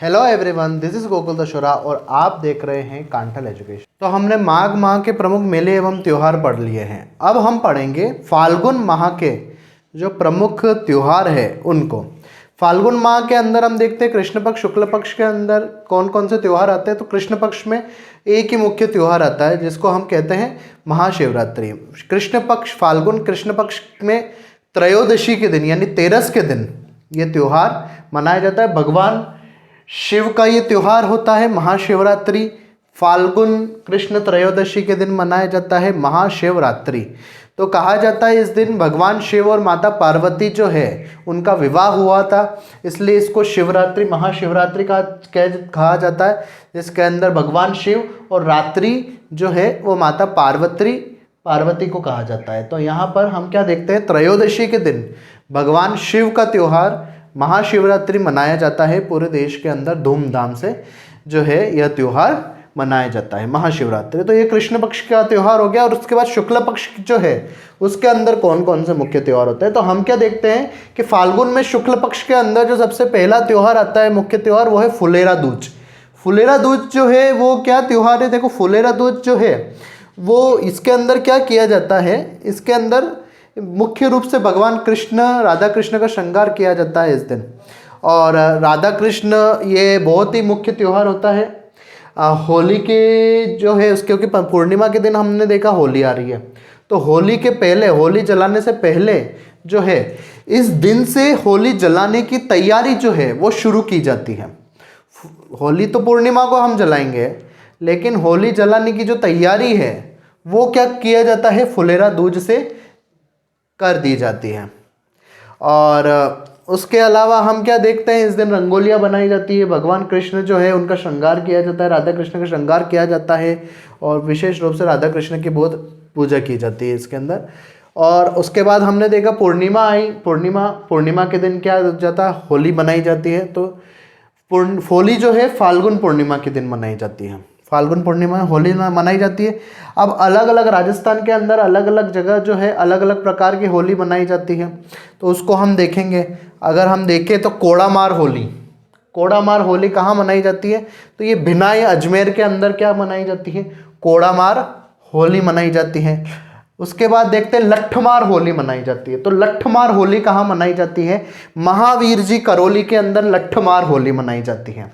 Hello everyone, this is Gokul Dashora और आप देख रहे हैं कांटल एजुकेशन। तो हमने माघ माह के प्रमुख मेले एवं त्योहार पढ़ लिए हैं। अब हम पढ़ेंगे फाल्गुन माह के जो प्रमुख त्योहार है उनको। फाल्गुन माह के अंदर हम देखते हैं कृष्ण पक्ष शुक्ल पक्ष के अंदर कौन कौन से त्योहार आते हैं। तो कृष्ण पक्ष में एक ही मुख्य त्योहार आता है जिसको हम कहते हैं महाशिवरात्रि। कृष्ण पक्ष फाल्गुन कृष्ण पक्ष में त्रयोदशी के दिन यानी 13 के दिन ये त्योहार मनाया जाता है। भगवान शिव का ये त्योहार होता है महाशिवरात्रि। फाल्गुन कृष्ण त्रयोदशी के दिन मनाया जाता है महाशिवरात्रि। तो कहा जाता है इस दिन भगवान शिव और माता पार्वती जो है उनका विवाह हुआ था, इसलिए इसको शिवरात्रि महाशिवरात्रि का कहा जाता है, जिसके अंदर भगवान शिव और रात्रि जो है वो माता पार्वती को कहा जाता है। तो यहाँ पर हम क्या देखते हैं, त्रयोदशी के दिन भगवान शिव का त्योहार महाशिवरात्रि मनाया जाता है। पूरे देश के अंदर धूमधाम से जो है यह त्योहार मनाया जाता है महाशिवरात्रि। तो ये कृष्ण पक्ष का त्योहार हो गया। और उसके बाद शुक्ल पक्ष जो है उसके अंदर कौन कौन से मुख्य त्योहार होते हैं। तो हम क्या देखते हैं कि फाल्गुन में शुक्ल पक्ष के अंदर जो सबसे पहला त्योहार आता है मुख्य त्योहार, वो है फुलेरा दूज। फुलेरा दूज जो है वो क्या त्योहार है, देखो फुलेरा दूज जो है वो इसके अंदर क्या किया जाता है, इसके अंदर मुख्य रूप से भगवान कृष्ण राधा कृष्ण का श्रृंगार किया जाता है इस दिन। और राधा कृष्ण ये बहुत ही मुख्य त्यौहार होता है। होली के जो है उसके, क्योंकि पूर्णिमा के दिन हमने देखा होली आ रही है, तो होली के पहले, होली जलाने से पहले जो है इस दिन से होली जलाने की तैयारी जो है वो शुरू की जाती है। होली तो पूर्णिमा को हम जलाएंगे, लेकिन होली जलाने की जो तैयारी है वो क्या किया जाता है, फुलेरा दूज से कर दी जाती है। और उसके अलावा हम क्या देखते हैं, इस दिन रंगोलियाँ बनाई जाती है। भगवान कृष्ण जो है उनका श्रृंगार किया जाता है, राधा कृष्ण का श्रृंगार किया जाता है और विशेष रूप से राधा कृष्ण की बहुत पूजा की जाती है इसके अंदर। और उसके बाद हमने देखा पूर्णिमा आई। पूर्णिमा के दिन क्या हो जाता है, होली मनाई जाती है। तो होली जो है फाल्गुन पूर्णिमा के दिन मनाई जाती है। फाल्गुन पूर्णिमा में होली मनाई जाती है। अब अलग अलग राजस्थान के अंदर अलग अलग जगह जो है अलग अलग प्रकार की होली मनाई जाती है, तो उसको हम देखेंगे। अगर हम देखें तो कोड़ामार होली कहाँ मनाई जाती है, तो ये भिनाई अजमेर के अंदर क्या मनाई जाती है, कोड़ामार होली मनाई जाती है। उसके बाद देखते हैं लट्ठमार होली मनाई जाती है। तो लट्ठमार होली कहाँ मनाई जाती है, महावीर जी करौली के अंदर लट्ठमार होली मनाई जाती है।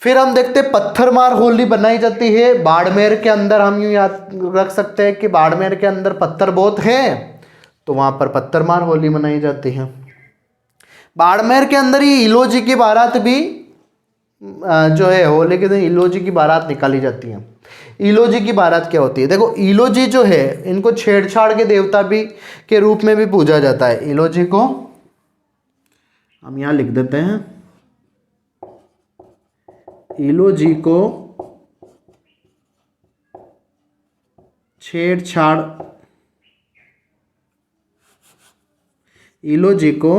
फिर हम देखते हैं पत्थरमार होली बनाई जाती है बाड़मेर के अंदर। हम यूँ याद रख सकते हैं कि बाड़मेर के अंदर पत्थर बहुत हैं, तो वहाँ पर पत्थरमार होली मनाई जाती है। बाड़मेर के अंदर ही इलोजी की बारात भी जो है होली के दिन इलोजी की बारात निकाली जाती है। इलोजी की बारात क्या होती है, देखो इलोजी जो है इनको छेड़छाड़ के देवता भी के रूप में भी पूजा जाता है। इलोजी को हम यहाँ लिख देते हैं, इलोजी को छेड़छाड़, इलोजी को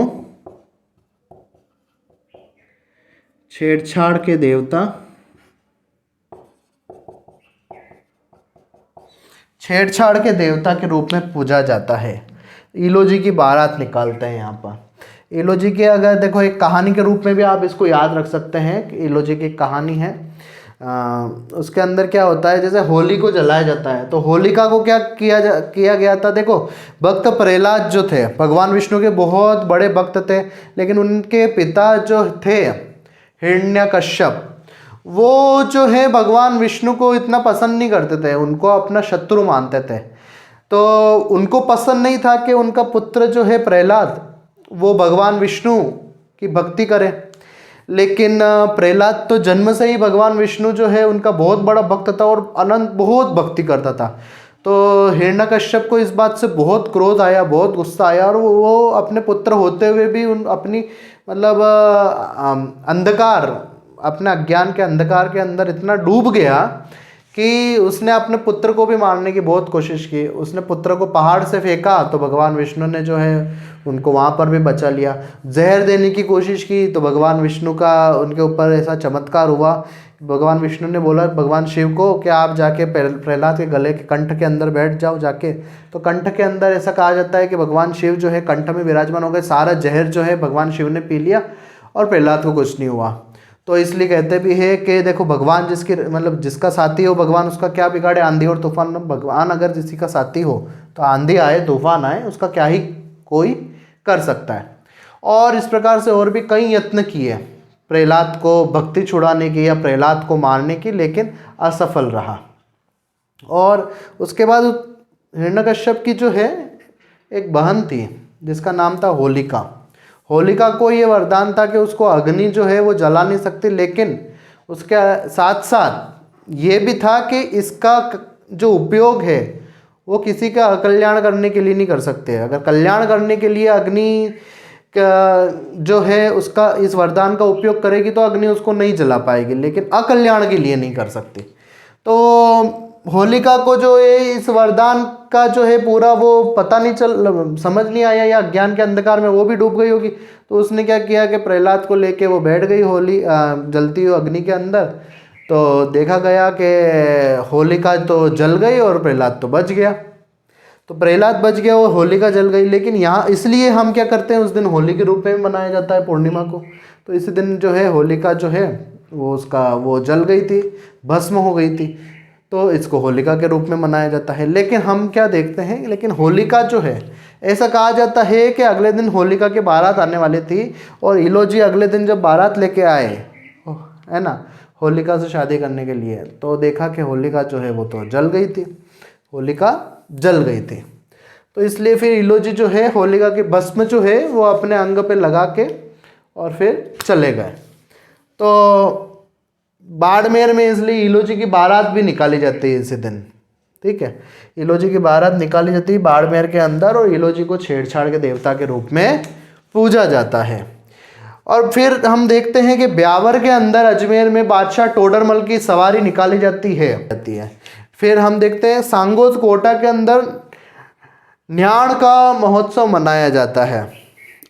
छेड़छाड़ के देवता, छेड़छाड़ के देवता के रूप में पूजा जाता है। इलोजी की बारात निकालते हैं यहाँ पर। इलोजी के अगर देखो एक कहानी के रूप में भी आप इसको याद रख सकते हैं कि इलोजी की कहानी है। उसके अंदर क्या होता है, जैसे होली को जलाया जाता है तो होलिका को क्या किया गया था। देखो भक्त प्रहलाद जो थे भगवान विष्णु के बहुत बड़े भक्त थे, लेकिन उनके पिता जो थे हिरण्यकश्यप, वो जो है भगवान विष्णु को इतना पसंद नहीं करते थे, उनको अपना शत्रु मानते थे। तो उनको पसंद नहीं था कि उनका पुत्र जो है प्रहलाद वो भगवान विष्णु की भक्ति करे। लेकिन प्रहलाद तो जन्म से ही भगवान विष्णु जो है उनका बहुत बड़ा भक्त था और अनंत बहुत भक्ति करता था। तो हिरण्यकश्यप को इस बात से बहुत क्रोध आया, बहुत गुस्सा आया, और वो अपने पुत्र होते हुए भी अपनी मतलब अंधकार, अपने अज्ञान के अंधकार के अंदर इतना डूब गया कि उसने अपने पुत्र को भी मारने की बहुत कोशिश की। उसने पुत्र को पहाड़ से फेंका तो भगवान विष्णु ने जो है उनको वहाँ पर भी बचा लिया। जहर देने की कोशिश की तो भगवान विष्णु का उनके ऊपर ऐसा चमत्कार हुआ, भगवान विष्णु ने बोला भगवान शिव को कि आप जाके प्रहलाद के गले के कंठ के अंदर बैठ जाओ जाके। तो कंठ के अंदर ऐसा कहा जाता है कि भगवान शिव जो है कंठ में विराजमान हो गए, सारा जहर जो है भगवान शिव ने पी लिया और प्रहलाद को कुछ नहीं हुआ। तो इसलिए कहते भी है कि देखो भगवान जिसकी मतलब जिसका साथी हो भगवान उसका क्या बिगाड़े, आंधी और तूफान। भगवान अगर किसी का साथी हो तो आंधी आए तूफान आए उसका क्या ही कोई कर सकता है। और इस प्रकार से और भी कई यत्न किए प्रहलाद को भक्ति छुड़ाने की या प्रहलाद को मारने की, लेकिन असफल रहा। और उसके बाद हिरण्यकश्यप की जो है एक बहन थी जिसका नाम था होलिका। होलिका को ये वरदान था कि उसको अग्नि जो है वो जला नहीं सकती, लेकिन उसके साथ साथ ये भी था कि इसका जो उपयोग है वो किसी का कल्याण करने के लिए नहीं कर सकते। अगर कल्याण करने के लिए अग्नि का जो है उसका इस वरदान का उपयोग करेगी तो अग्नि उसको नहीं जला पाएगी, लेकिन अकल्याण के लिए नहीं कर सकती। तो होलिका को जो है इस वरदान का जो है पूरा वो पता नहीं समझ नहीं आया या अज्ञान के अंधकार में वो भी डूब गई होगी। तो उसने क्या किया कि प्रहलाद को लेके वो बैठ गई जलती हुई अग्नि के अंदर। तो देखा गया कि होलिका तो जल गई और प्रहलाद तो बच गया। तो प्रहलाद बच गया और होलिका जल गई। लेकिन यहाँ इसलिए हम क्या करते हैं, उस दिन होली के रूप में मनाया जाता है पूर्णिमा को। तो इसी दिन जो है होलिका जो है वो जल गई थी, भस्म हो गई थी, तो इसको होलिका के रूप में मनाया जाता है। लेकिन हम क्या देखते हैं, लेकिन होलिका जो है ऐसा कहा जाता है कि अगले दिन होलिका की बारात आने वाली थी और इलोजी अगले दिन जब बारात लेके आए है ना होलिका से शादी करने के लिए, तो देखा कि होलिका जो है वो तो जल गई थी, होलिका जल गई थी। तो इसलिए फिर इलोजी जो है होलिका की भस्म जो है वो अपने अंग पे लगा के और फिर चले गए। तो बाड़मेर में इसलिए इलोजी की बारात भी निकाली जाती है इसी दिन, ठीक है। इलोजी की बारात निकाली जाती है बाड़मेर के अंदर और इलोजी को छेड़छाड़ के देवता के रूप में पूजा जाता है। और फिर हम देखते हैं कि ब्यावर के अंदर अजमेर में बादशाह टोडरमल की सवारी निकाली जाती है। फिर हम देखते हैं सांगोज कोटा के अंदर न्याण का महोत्सव मनाया जाता है।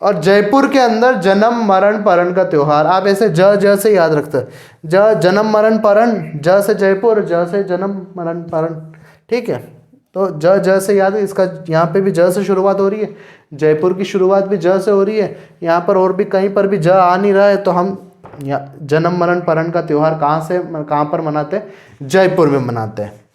और जयपुर के अंदर जन्म मरण परण का त्यौहार, आप ऐसे ज से याद रखते हैं, जन्म मरण परण, ज से जयपुर, ज से जन्म मरण परण, ठीक है। तो ज से याद है, इसका यहाँ पे भी ज से शुरुआत हो रही है, जयपुर की शुरुआत भी ज से हो रही है। यहाँ पर और भी कहीं पर भी ज आ नहीं रहा है, तो हम जन्म मरण परण का त्यौहार कहाँ पर मनाते हैं, जयपुर में मनाते हैं।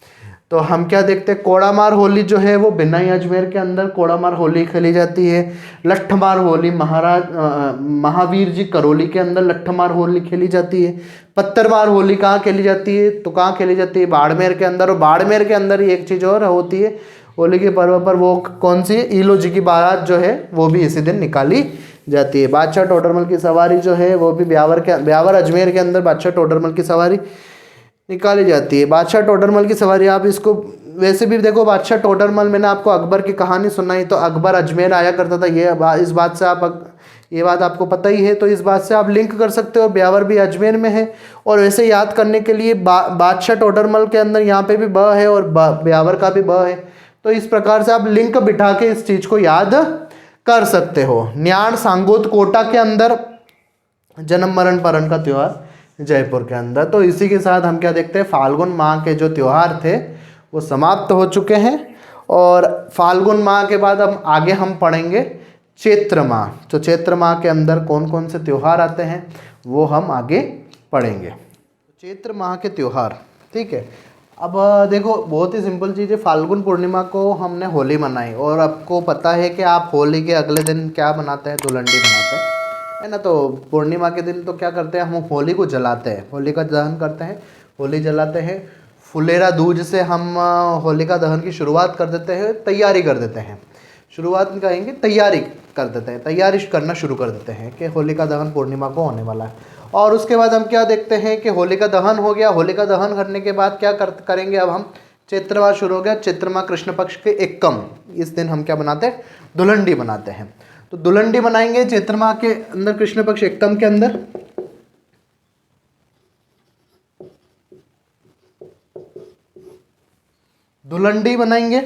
तो हम क्या देखते हैं, कोड़ामार होली जो है वो बिनाई अजमेर के अंदर कोड़ामार होली खेली जाती है। लट्ठमार होली महावीर जी करौली के अंदर लट्ठमार होली खेली जाती है। पत्थरमार होली कहाँ खेली जाती है, तो कहाँ खेली जाती है, बाड़मेर के अंदर। और बाड़मेर के अंदर ही एक चीज़ और होती है, होली के पर्व पर वो कौन सी, इलोजी की बारात जो है वो भी इसी दिन निकाली जाती है। बादशाह टोडरमल की सवारी जो है वो भी ब्यावर अजमेर के अंदर बादशाह टोडरमल की सवारी निकाली जाती है। बादशाह टोडरमल की सवारी, आप इसको वैसे भी देखो, बादशाह टोडरमल, मैंने आपको अकबर की कहानी सुनाई, तो अकबर अजमेर आया करता था, इस बात से ये बात आपको पता ही है, तो इस बात से आप लिंक कर सकते हो, ब्यावर भी अजमेर में है। और वैसे याद करने के लिए बादशाह टोडरमल के अंदर यहाँ पे भी ब है और ब्यावर का भी ब है, तो इस प्रकार से आप लिंक बिठा के इस चीज़ को याद कर सकते हो। न्याण सांगोद कोटा के अंदर जन्म मरण परण का त्यौहार जयपुर के अंदर। तो इसी के साथ हम क्या देखते हैं, फाल्गुन माह के जो त्यौहार थे वो समाप्त हो चुके हैं। और फाल्गुन माह के बाद हम पढ़ेंगे चैत्र माह। तो चैत्र माह के अंदर कौन कौन से त्यौहार आते हैं वो हम आगे पढ़ेंगे। चैत्र माह के त्यौहार, ठीक है। अब देखो, बहुत ही सिंपल चीज़ है। फाल्गुन पूर्णिमा को हमने होली मनाई, और आपको पता है कि आप होली के अगले दिन क्या बनाते हैं, धुलंडी बनाते हैं, है ना। तो पूर्णिमा के दिन तो क्या करते हैं, हम होली को जलाते हैं, होली का दहन करते हैं, होली जलाते हैं। फुलेरा दूज से हम होलिका दहन की शुरुआत कर देते हैं, तैयारी कर देते हैं, शुरुआत में कहेंगे तैयारी कर देते हैं, तैयारी करना शुरू कर देते हैं कि होलिका दहन पूर्णिमा को होने वाला है। और उसके बाद हम क्या देखते हैं कि होलिका दहन हो गया। होलिका दहन करने के बाद क्या करेंगे, अब हम चैत्र माह शुरू हो गया। चैत्र माह कृष्ण पक्ष के एक्कम, इस दिन हम क्या बनाते हैं, धुलंडी बनाते हैं। तो धुलंडी बनाएंगे चैत्र माह के अंदर, कृष्ण पक्ष एक्कम के अंदर। धुलंडी बनाएंगे,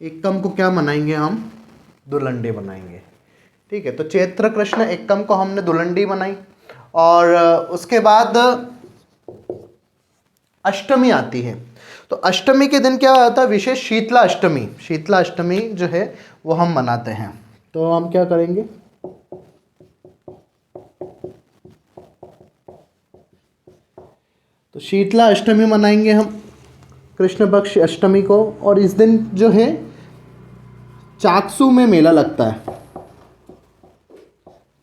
एक्कम को क्या मनाएंगे हम, धुलंडी बनाएंगे, ठीक है। तो चैत्र कृष्ण एक्कम को हमने धुलंडी बनाई। और उसके बाद अष्टमी आती है। तो अष्टमी के दिन क्या होता है, विशेष शीतला अष्टमी, शीतला अष्टमी जो है वो हम मनाते हैं। तो हम क्या करेंगे, तो शीतला अष्टमी मनाएंगे हम कृष्ण पक्ष अष्टमी को। और इस दिन जो है चाकसू में मेला लगता है,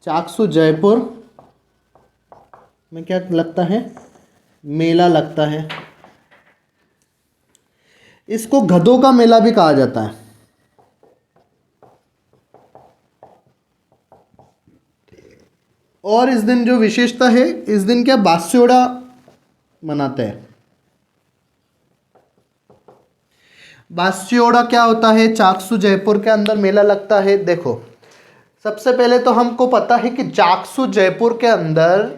चाकसू जयपुर में क्या लगता है, मेला लगता है। इसको गधों का मेला भी कहा जाता है। और इस दिन जो विशेषता है, इस दिन क्या बास्योड़ा मनाते हैं। बास्योड़ा क्या होता है, चाकसू जयपुर के अंदर मेला लगता है। देखो सबसे पहले तो हमको पता है कि चाकसू जयपुर के अंदर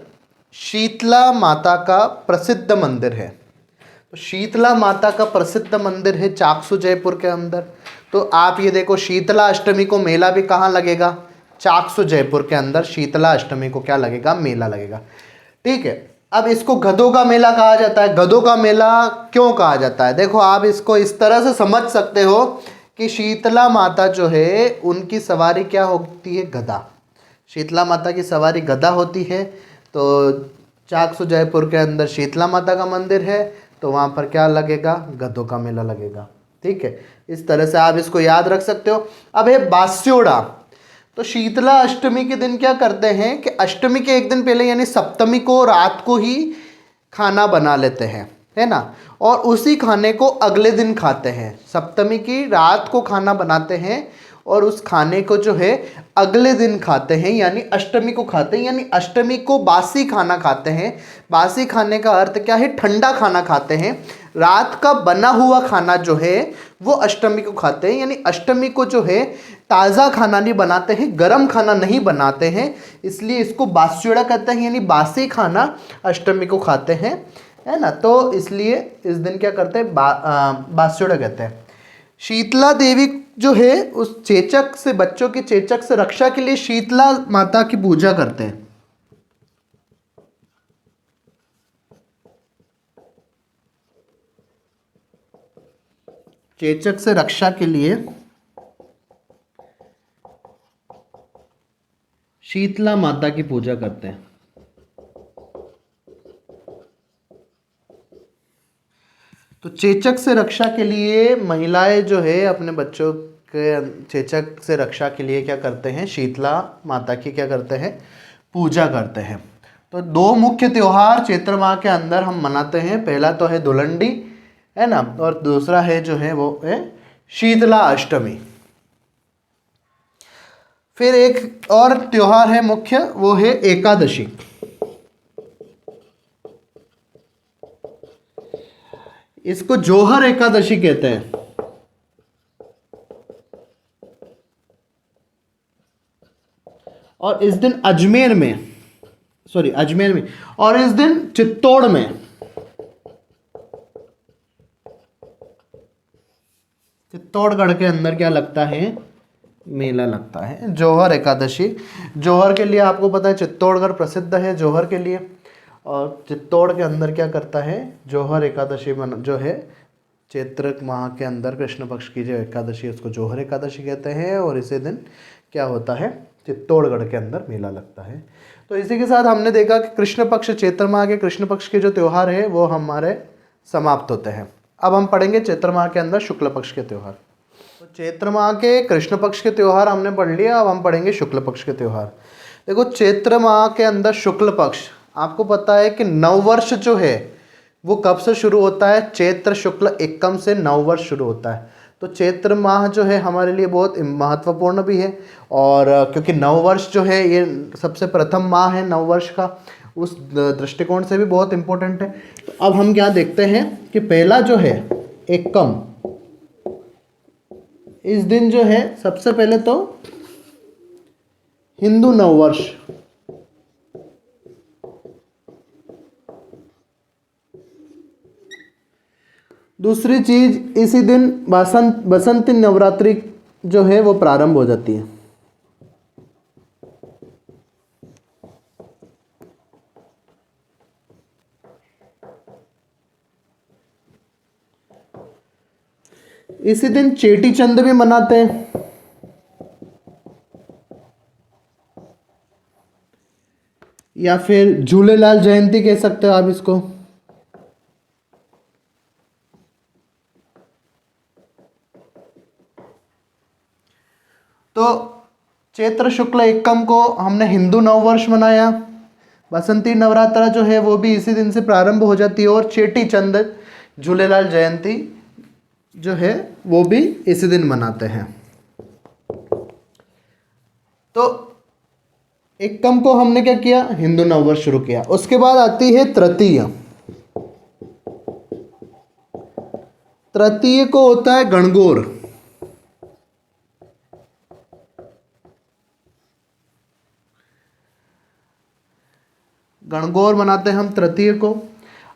शीतला माता का प्रसिद्ध मंदिर है। तो शीतला माता का प्रसिद्ध मंदिर है चाकसू जयपुर के अंदर। तो आप ये देखो शीतला अष्टमी को मेला भी कहाँ लगेगा, चाकसू जयपुर के अंदर शीतला अष्टमी को क्या लगेगा, मेला लगेगा। ठीक है, अब इसको गधों का मेला कहा जाता है। गधों का मेला क्यों कहा जाता है, देखो आप इसको इस तरह से समझ सकते हो कि शीतला माता जो है उनकी सवारी क्या होती है, गधा। शीतला माता की सवारी गधा होती है। तो चाकसू जयपुर के अंदर शीतला माता का मंदिर है, तो वहाँ पर क्या लगेगा, गधों का मेला लगेगा। ठीक है, इस तरह से आप इसको याद रख सकते हो। अब है बास्योड़ा। तो शीतला अष्टमी के दिन क्या करते हैं कि अष्टमी के एक दिन पहले यानी सप्तमी को रात को ही खाना बना लेते हैं, है ना, और उसी खाने को अगले दिन खाते हैं। सप्तमी की रात को खाना बनाते हैं और उस खाने को जो है अगले दिन खाते हैं, यानी अष्टमी को खाते हैं, यानी अष्टमी को बासी खाना खाते हैं। बासी खाने का अर्थ क्या है, ठंडा खाना खाते हैं। रात का बना हुआ खाना जो है वो अष्टमी को खाते हैं, यानी अष्टमी को जो है ताज़ा खाना नहीं बनाते हैं, गर्म खाना नहीं बनाते हैं, इसलिए इसको बास्योड़ा कहते हैं, यानी बासी खाना अष्टमी को खाते हैं, है ना। तो इसलिए इस दिन क्या करते हैं, बास्योड़ा कहते हैं। शीतला देवी जो है उस चेचक से, बच्चों के चेचक से रक्षा के लिए शीतला माता की पूजा करते हैं। चेचक से रक्षा के लिए शीतला माता की पूजा करते हैं। तो चेचक से रक्षा के लिए महिलाएं जो है अपने बच्चों के चेचक से रक्षा के लिए क्या करते हैं, शीतला माता की क्या करते हैं, पूजा करते हैं। तो दो मुख्य त्योहार चैत्र माह के अंदर हम मनाते हैं। पहला तो है धुलंडी, है ना, और दूसरा है जो है वो है शीतला अष्टमी। फिर एक और त्योहार है मुख्य, वो है एकादशी। इसको जोहर एकादशी कहते हैं। और इस दिन अजमेर में और इस दिन चित्तौड़ में, चित्तौड़गढ़ के अंदर क्या लगता है, मेला लगता है, जोहर एकादशी। जोहर के लिए आपको पता है चित्तौड़गढ़ प्रसिद्ध है जोहर के लिए। और चित्तौड़ के अंदर क्या करता है, जोहर एकादशी जो है चैत्र माह के अंदर कृष्ण पक्ष की जो एकादशी है उसको जोहर एकादशी कहते हैं। और इसी दिन क्या होता है, चित्तौड़गढ़ के अंदर मेला लगता है। तो इसी के साथ हमने देखा कि कृष्ण पक्ष, चैत्र माह के कृष्ण पक्ष के जो त्यौहार है वो हमारे समाप्त होते हैं। अब हम पढ़ेंगे चैत्र माह के अंदर शुक्ल पक्ष के त्यौहार। तो चैत्र माह के कृष्ण पक्ष के त्यौहार हमने पढ़ लिया, अब हम पढ़ेंगे शुक्ल पक्ष के त्यौहार। देखो चैत्र माह के अंदर शुक्ल पक्ष, आपको पता है कि नववर्ष जो है वो कब से शुरू होता है, चैत्र शुक्ल एकम से नववर्ष शुरू होता है। तो चैत्र माह जो है हमारे लिए बहुत महत्वपूर्ण भी है। और क्योंकि नववर्ष जो है ये सबसे प्रथम माह है नववर्ष का, उस दृष्टिकोण से भी बहुत इम्पोर्टेंट है। तो अब हम क्या देखते हैं कि पहला जो है एकम, इस दिन जो है सबसे पहले तो हिंदू नववर्ष, दूसरी चीज इसी दिन बसंती नवरात्रि जो है वो प्रारंभ हो जाती है। इसी दिन चेटी चंद भी मनाते हैं। या फिर झूलेलाल जयंती कह सकते हो आप इसको। तो चैत्र शुक्ल एकम को हमने हिंदू नववर्ष मनाया। बसंती नवरात्रा जो है वो भी इसी दिन से प्रारंभ हो जाती है, और चेटी चंद झूलेलाल जयंती जो है वो भी इसी दिन मनाते हैं। तो एकम को हमने क्या किया, हिंदू नववर्ष शुरू किया। उसके बाद आती है तृतीय। तृतीय को होता है गणगौर। गणगौर मनाते हैं हम तृतीय को।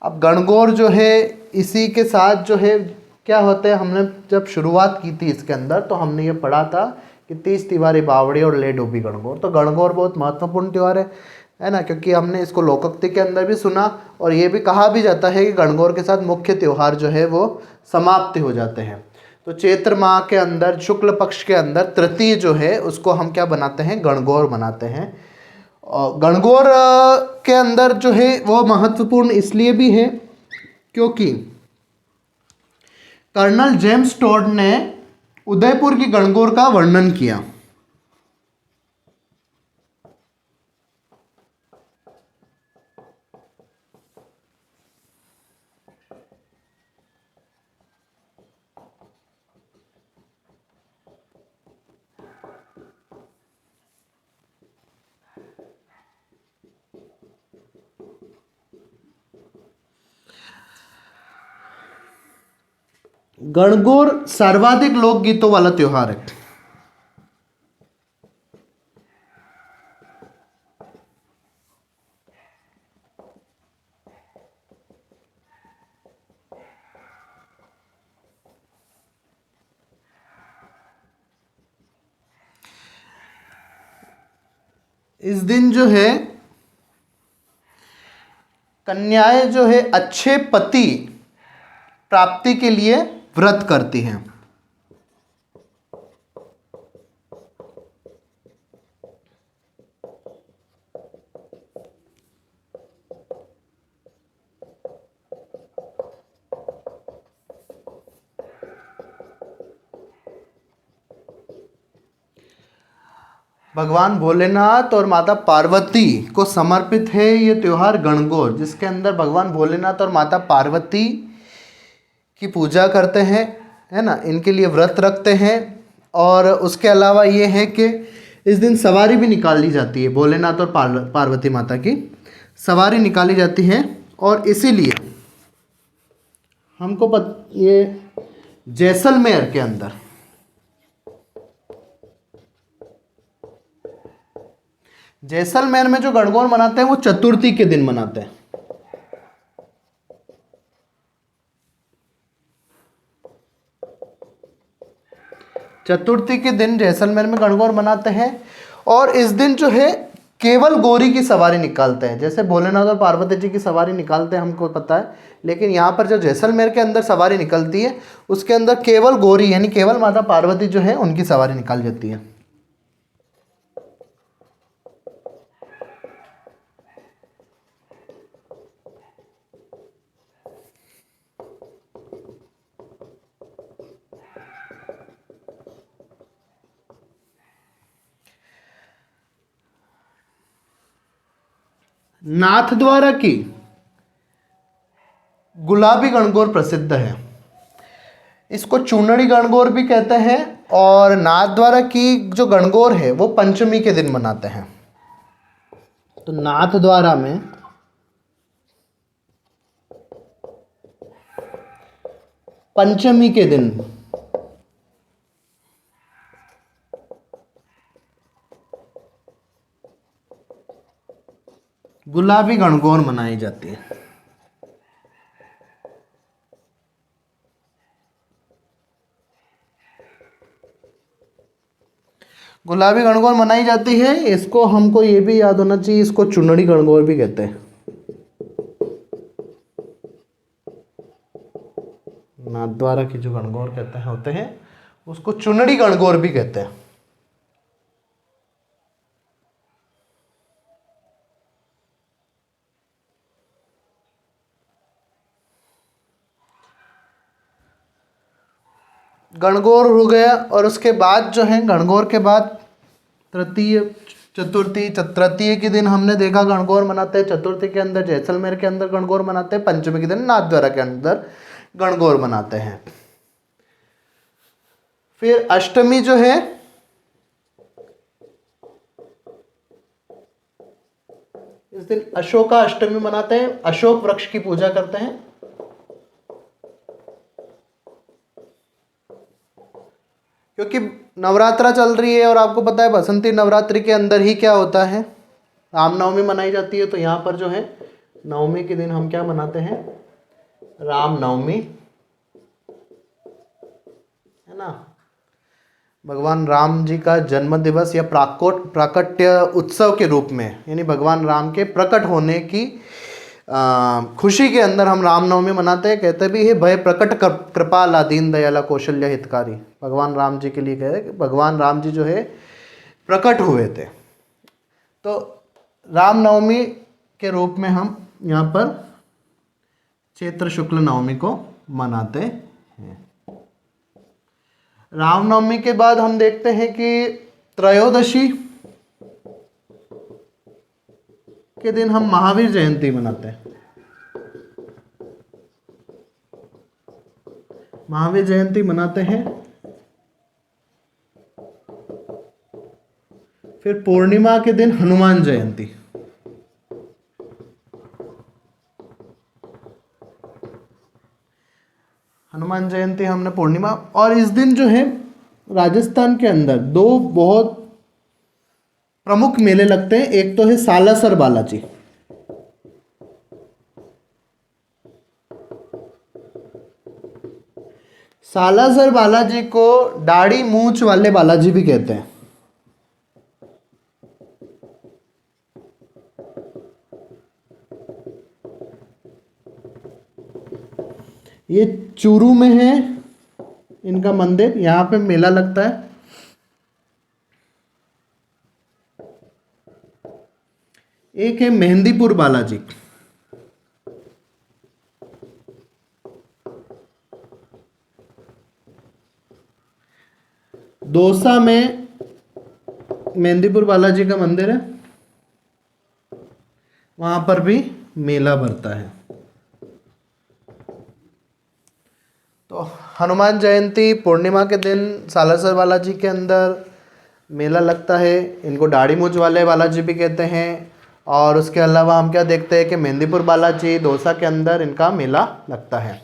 अब गणगौर जो है इसी के साथ जो है क्या होता है, हमने जब शुरुआत की थी इसके अंदर तो हमने ये पढ़ा था कि 30 तिवारी बावड़ी और ले डूबी गणगौर। तो गणगौर बहुत महत्वपूर्ण त्यौहार है ना, क्योंकि हमने इसको लोकोक्ति के अंदर भी सुना, और ये भी कहा भी जाता है कि गणगौर के साथ मुख्य त्यौहार जो है वो समाप्त हो जाते हैं। तो चैत्र माह के अंदर शुक्ल पक्ष के अंदर तृतीय जो है उसको हम क्या बनाते हैं, गणगौर मनाते हैं। और गणगौर के अंदर जो है वो महत्वपूर्ण इसलिए भी है क्योंकि कर्नल जेम्स टोड ने उदयपुर की गणगौर का वर्णन किया। गणगौर सर्वाधिक लोकगीतों वाला त्योहार है। इस दिन जो है कन्याएं जो है अच्छे पति प्राप्ति के लिए व्रत करती हैं। भगवान भोलेनाथ और माता पार्वती को समर्पित है ये त्यौहार गणगौर, जिसके अंदर भगवान भोलेनाथ और माता पार्वती की पूजा करते हैं, है ना, इनके लिए व्रत रखते हैं। और उसके अलावा ये है कि इस दिन सवारी भी निकाली जाती है, भोलेनाथ और पार्वती माता की सवारी निकाली जाती है। और इसीलिए हमको ये जैसलमेर के अंदर जैसलमेर में जो गणगौर मनाते हैं वो चतुर्थी के दिन मनाते हैं। चतुर्थी के दिन जैसलमेर में गणगौर मनाते हैं। और इस दिन जो है केवल गौरी की सवारी निकालते हैं। जैसे भोलेनाथ और पार्वती जी की सवारी निकालते हैं हमको पता है, लेकिन यहाँ पर जो जैसलमेर के अंदर सवारी निकलती है उसके अंदर केवल गौरी यानी केवल माता पार्वती जो है उनकी सवारी निकाल जाती है। नाथद्वारा की गुलाबी गणगौर प्रसिद्ध है। इसको चूनड़ी गणगौर भी कहते हैं। और नाथद्वारा की जो गणगौर है वो पंचमी के दिन मनाते हैं। तो नाथद्वारा में पंचमी के दिन गुलाबी गणगौर मनाई जाती है। गुलाबी गणगौर मनाई जाती है। इसको हमको ये भी याद होना चाहिए, इसको चुनड़ी गणगौर भी कहते हैं। नाथद्वारा की जो गणगौर कहते हैं होते हैं उसको चुनड़ी गणगौर भी कहते हैं। गणगौर हो गया और उसके बाद जो है गणगौर के बाद तृतीय चतुर्थी, तृतीय के दिन हमने देखा गणगौर मनाते हैं, चतुर्थी के अंदर जैसलमेर के अंदर गणगौर मनाते हैं, पंचमी के दिन नाथद्वारा के अंदर गणगौर मनाते हैं। फिर अष्टमी जो है इस दिन अशोका अष्टमी मनाते हैं, अशोक वृक्ष की पूजा करते हैं। क्योंकि नवरात्रा चल रही है और आपको पता है बसंती नवरात्रि के अंदर ही क्या होता है, रामनवमी मनाई जाती है। तो यहाँ पर जो है नवमी के दिन हम क्या मनाते हैं, रामनवमी, है ना। भगवान राम जी का जन्म दिवस या प्राकट्य उत्सव के रूप में, यानी भगवान राम के प्रकट होने की खुशी के अंदर हम रामनवमी मनाते हैं। कहते भी है भय प्रकट कृपाला दीन दयाला कौशल्य हितकारी। भगवान राम जी के लिए कहते हैं कि भगवान राम जी जो है प्रकट हुए थे। तो रामनवमी के रूप में हम यहाँ पर चैत्र शुक्ल नवमी को मनाते हैं। रामनवमी के बाद हम देखते हैं कि त्रयोदशी के दिन हम महावीर जयंती मनाते हैं। महावीर जयंती मनाते हैं। फिर पूर्णिमा के दिन हनुमान जयंती। हनुमान जयंती हमने पूर्णिमा, और इस दिन जो है राजस्थान के अंदर दो बहुत प्रमुख मेले लगते हैं। एक तो है सालासर बालाजी। सालासर बालाजी को दाढ़ी मूंछ वाले बालाजी भी कहते हैं। ये चूरू में है इनका मंदिर, यहाँ पे मेला लगता है। एक है मेहंदीपुर बालाजी। दौसा में मेहंदीपुर बालाजी का मंदिर है, वहां पर भी मेला भरता है। तो हनुमान जयंती पूर्णिमा के दिन सालासर बालाजी के अंदर मेला लगता है। इनको दाढ़ी मूंछ वाले बालाजी भी कहते हैं। और उसके अलावा हम क्या देखते हैं कि मेहंदीपुर बालाजी दौसा के अंदर इनका मेला लगता है।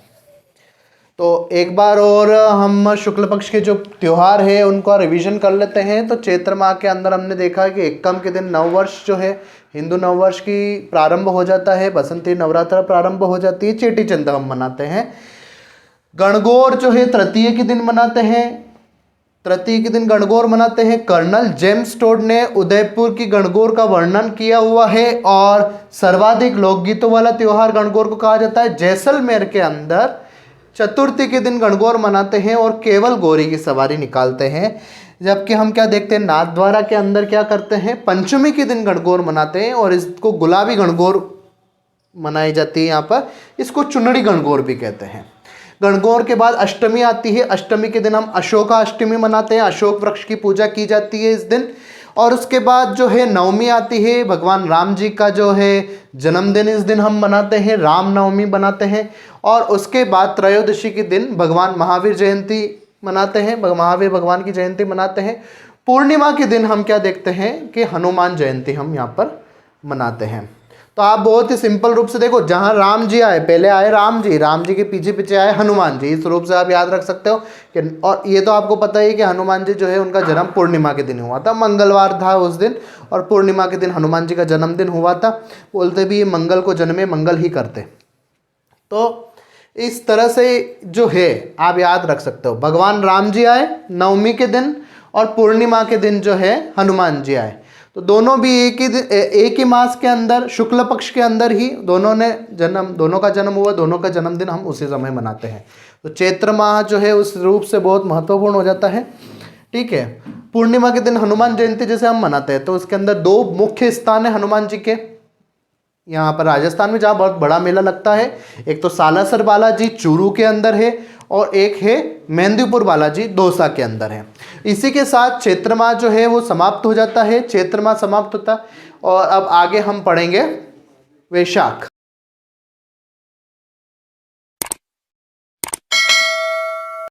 तो एक बार और हम शुक्ल पक्ष के जो त्यौहार है उनका रिवीजन कर लेते हैं। तो चैत्र माह के अंदर हमने देखा कि एकम के दिन नववर्ष जो है हिंदू नववर्ष की प्रारंभ हो जाता है, बसंती नवरात्र प्रारंभ हो जाती है, चेटी चंद हम मनाते हैं। गणगौर जो है तृतीय के दिन मनाते हैं। तृतीय के दिन गणगौर मनाते हैं। कर्नल जेम्स टोड ने उदयपुर की गणगौर का वर्णन किया हुआ है और सर्वाधिक लोकगीतों वाला त्यौहार गणगौर को कहा जाता है। जैसलमेर के अंदर चतुर्थी के दिन गणगौर मनाते हैं और केवल गौरी की सवारी निकालते हैं। जबकि हम क्या देखते हैं नाथद्वारा के अंदर क्या करते हैं, पंचमी के दिन गणगौर मनाते हैं और इसको गुलाबी गणगौर मनाई जाती है। यहाँ पर इसको चुनड़ी गणगौर भी कहते हैं। गणगौर के बाद अष्टमी आती है। अष्टमी के दिन हम अशोका अष्टमी मनाते हैं, अशोक वृक्ष की पूजा की जाती है इस दिन। और उसके बाद जो है नवमी आती है, भगवान राम जी का जो है जन्मदिन इस दिन हम मनाते हैं, रामनवमी मनाते हैं। और उसके बाद त्रयोदशी के दिन भगवान महावीर जयंती मनाते हैं, महावीर भगवान की जयंती मनाते हैं। पूर्णिमा के दिन हम क्या देखते हैं कि हनुमान जयंती हम यहाँ पर मनाते हैं। तो आप बहुत ही सिंपल रूप से देखो, जहाँ राम जी आए, पहले आए राम जी के पीछे पीछे आए हनुमान जी, इस रूप से आप याद रख सकते हो कि, और ये तो आपको पता ही कि हनुमान जी जो है उनका जन्म पूर्णिमा के दिन हुआ था, मंगलवार था उस दिन, और पूर्णिमा के दिन हनुमान जी का जन्मदिन हुआ था। बोलते भी ये मंगल को जन्मे मंगल ही करते। तो इस तरह से जो है आप याद रख सकते हो, भगवान राम जी आए नवमी के दिन और पूर्णिमा के दिन जो है हनुमान जी आए। तो दोनों भी एक ही मास के अंदर, शुक्ल पक्ष के अंदर ही दोनों का जन्म हुआ, दोनों का जन्मदिन हम उसी समय मनाते हैं। तो चैत्र माह जो है उस रूप से बहुत महत्वपूर्ण हो जाता है। ठीक है, पूर्णिमा के दिन हनुमान जयंती जैसे हम मनाते हैं, तो उसके अंदर दो मुख्य स्थान है हनुमान जी के यहाँ पर राजस्थान में, जहाँ बहुत बड़ा मेला लगता है। एक तो सालासर बालाजी चूरू के अंदर है, और एक है मेहंदीपुर बालाजी दौसा के अंदर है। इसी के साथ चैत्र माह जो है वो समाप्त हो जाता है, चैत्र माह समाप्त होता है। और अब आगे हम पढ़ेंगे वैशाख।